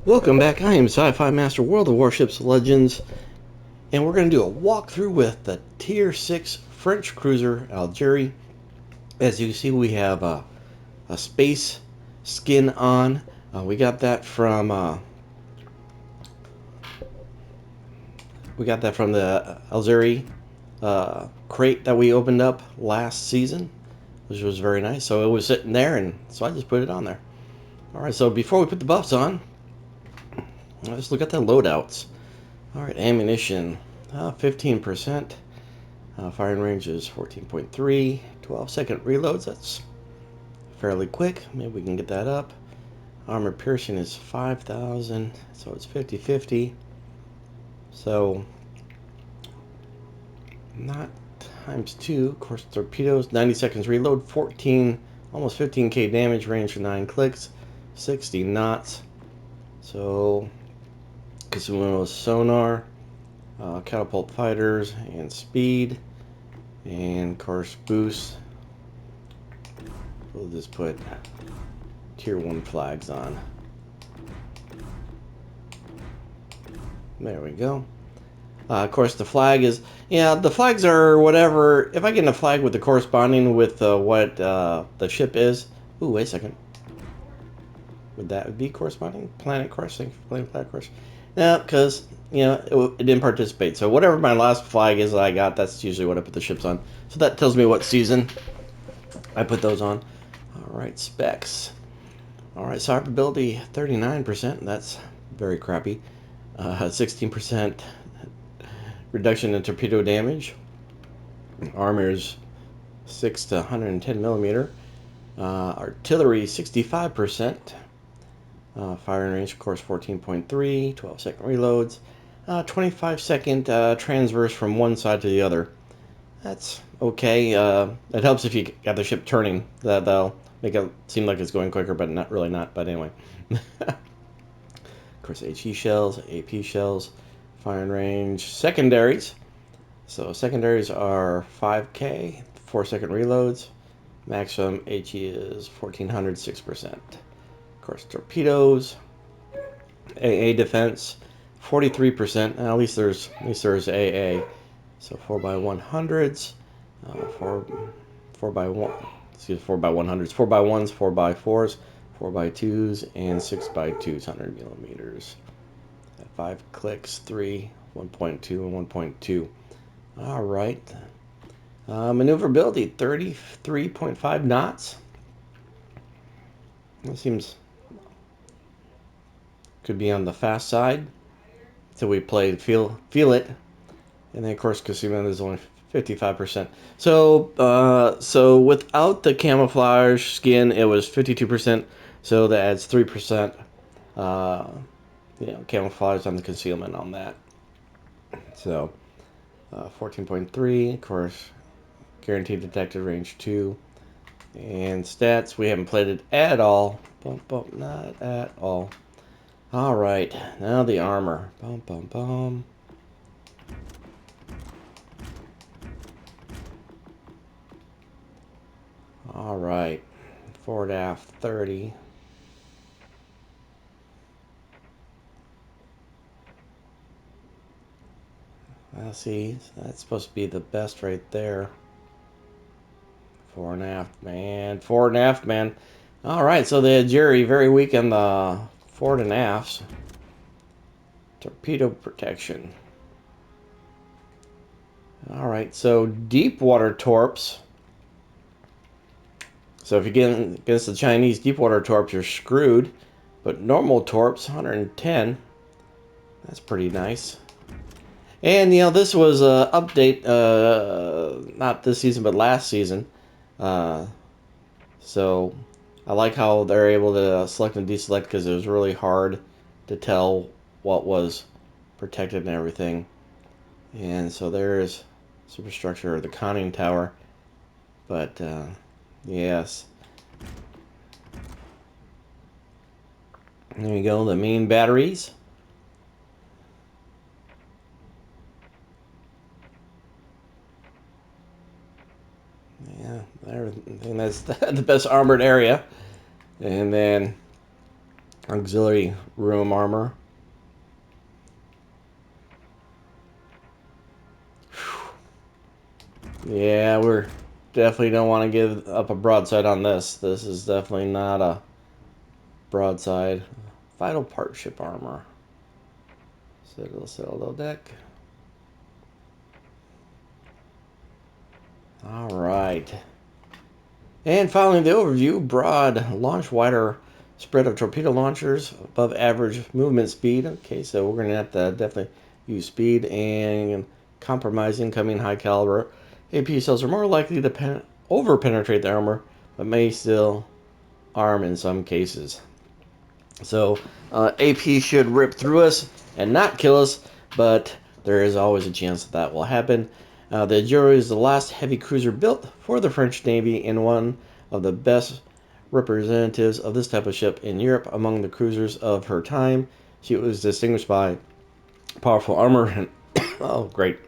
Welcome back. I am Sci-Fi Master World of Warships Legends, and we're going to do a walkthrough with the Tier 6 French cruiser Algérie. As you see, we have a space skin on. We got that from the Algérie crate that we opened up last season, which was very nice. So it was sitting there, and so I just put it on there. All right. So before we put the buffs on, let's look at the loadouts. All right, ammunition, 15%. Firing range is 14.3. 12-second reloads, that's fairly quick. Maybe we can get that up. Armor piercing is 5,000, so it's 50-50. So, not times 2. Of course, torpedoes, 90 seconds reload, 14, almost 15k damage, range for 9 clicks, 60 knots. So, consumable sonar, catapult fighters, and speed. And of course, boost. We'll just put tier 1 flags on. There we go. Of course, the flag is, the flags are whatever. If I get a flag with the corresponding with what the ship is. Ooh, wait a second. Would that be corresponding? Planet course? Thank you for playing planet course. No, because, it didn't participate. So whatever my last flag is that I got, that's usually what I put the ships on. So that tells me what season I put those on. Alright, specs. Alright, survivability 39%. That's very crappy. 16% reduction in torpedo damage. Armor's 6 to 110 millimeter. Artillery 65%. Firing range, of course, 14.3. 12-second reloads. 25-second transverse from one side to the other. That's okay. It helps if you got the ship turning. That'll make it seem like it's going quicker, but not really not. But anyway. Of course, HE shells, AP shells, firing range, secondaries. So secondaries are 5k, 4-second reloads. Maximum HE is 1400, 6%. Of course, torpedoes, AA defense, 43%. At least there's AA. So 4x100s, 4x100s, 4x1s, 4x4s, 4x2s, and 6x2s, 100 millimeters. 5 clicks, 3, 1.2, and 1.2. All right. Maneuverability, 33.5 knots. That seems could be on the fast side. So we played feel it, and then of course Casino is only 55%. So without the camouflage skin, it was 52%. So that adds 3%. Camouflage on the concealment on that. So 14.3, of course, guaranteed detected range 2. And stats, we haven't played it at all. Not at all. Alright, now the armor. Alright, forward aft 30. Let's see, that's supposed to be the best right there. Forward and aft, man. Alright, so the Algérie, very weak on the forward and afts. Torpedo protection. Alright, so deep water torps. So if you get against the Chinese deep water torps, you're screwed. But normal torps, 110. That's pretty nice. And, this was an update, not this season, but last season. So I like how they're able to select and deselect, because it was really hard to tell what was protected and everything. And so there's superstructure, the conning tower. But yes, there you go, the main batteries. Yeah, I think that's the best armored area. And then auxiliary room armor. Yeah, we're definitely don't want to give up a broadside on this. This is definitely not a broadside. Vital part ship armor. Citadel deck. All right. And following the overview, broad launch, wider spread of torpedo launchers, above average movement speed. Okay, so we're going to have to definitely use speed and compromise incoming high caliber. AP cells are more likely to over penetrate the armor, but may still arm in some cases. So AP should rip through us and not kill us, but there is always a chance that will happen. The Algérie is the last heavy cruiser built for the French Navy and one of the best representatives of this type of ship in Europe among the cruisers of her time. She was distinguished by powerful armor and oh great.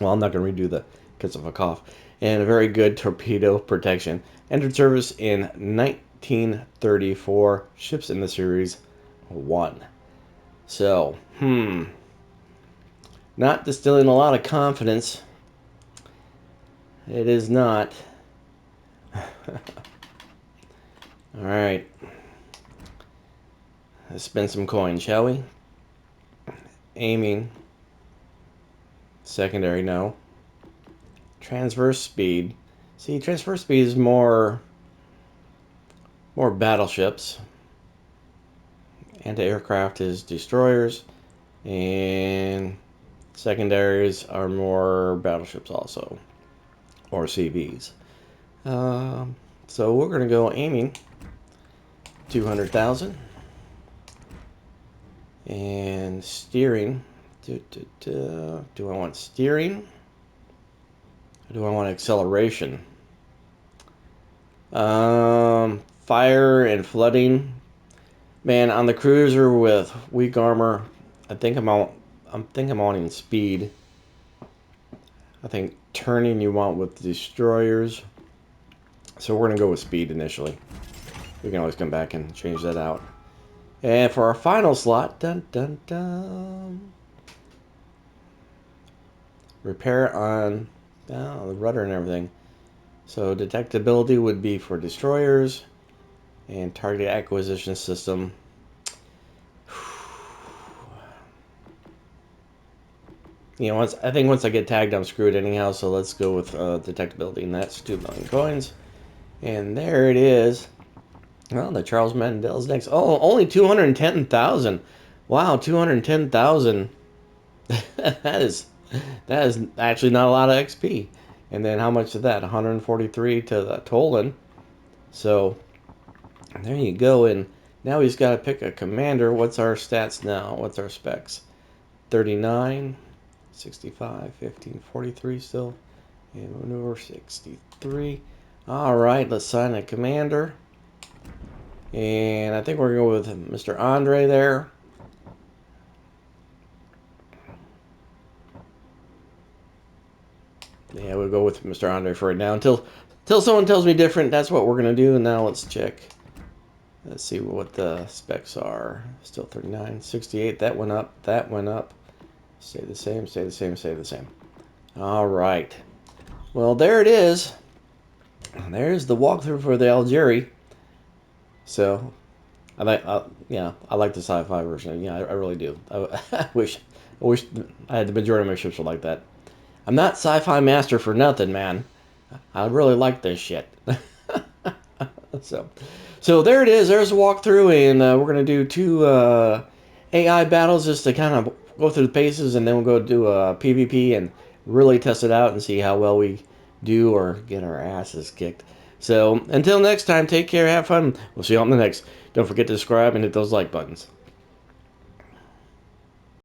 Well, I'm not going to redo the because of a cough. And a very good torpedo protection. Entered service in 1934. Ships in the series 1. So, not distilling a lot of confidence. It is not. Alright. Let's spend some coins, shall we? Aiming. Secondary, no. Transverse speed. See, transverse speed is more battleships. Anti-aircraft is destroyers. And secondaries are more battleships also. Or CVs. So we're going to go aiming 200,000. And steering. Do I want steering? Or do I want acceleration? Fire and flooding. Man, on the cruiser with weak armor, I think I'm wanting speed. I think turning you want with destroyers. So we're gonna go with speed initially. We can always come back and change that out. And for our final slot, dun dun dun. Repair on the rudder and everything. So detectability would be for destroyers and target acquisition system. You know, I think once I get tagged, I'm screwed anyhow. So let's go with detectability, and that's 2 million coins. And there it is. Well, the Charles Mandel's next. Oh, only 210,000. Wow, 210,000. that is actually not a lot of XP. And then how much is that? 143 to the Tolan. So there you go. And now he's got to pick a commander. What's our stats now? What's our specs? 39, 65, 15, 43 still. And maneuver 63. All right, let's sign a commander. And I think we're going to go with Mr. Andre there. Yeah, we'll go with Mr. Andre for right now until someone tells me different. That's what we're going to do. And now let's check. Let's see what the specs are. Still 39, 68. That went up. That went up. Stay the same, stay the same, stay the same. All right. Well, there it is. There's the walkthrough for the Algérie. So, I like the sci-fi version. Yeah, I really do. I wish I had the majority of my ships were like that. I'm not sci-fi master for nothing, man. I really like this shit. So there it is. There's a walkthrough, and we're gonna do 2 AI battles just to kind of go through the paces, and then we'll go do a PvP and really test it out and see how well we do or get our asses kicked. So until next time, take care, have fun. We'll see you on the next. Don't forget to subscribe and hit those like buttons.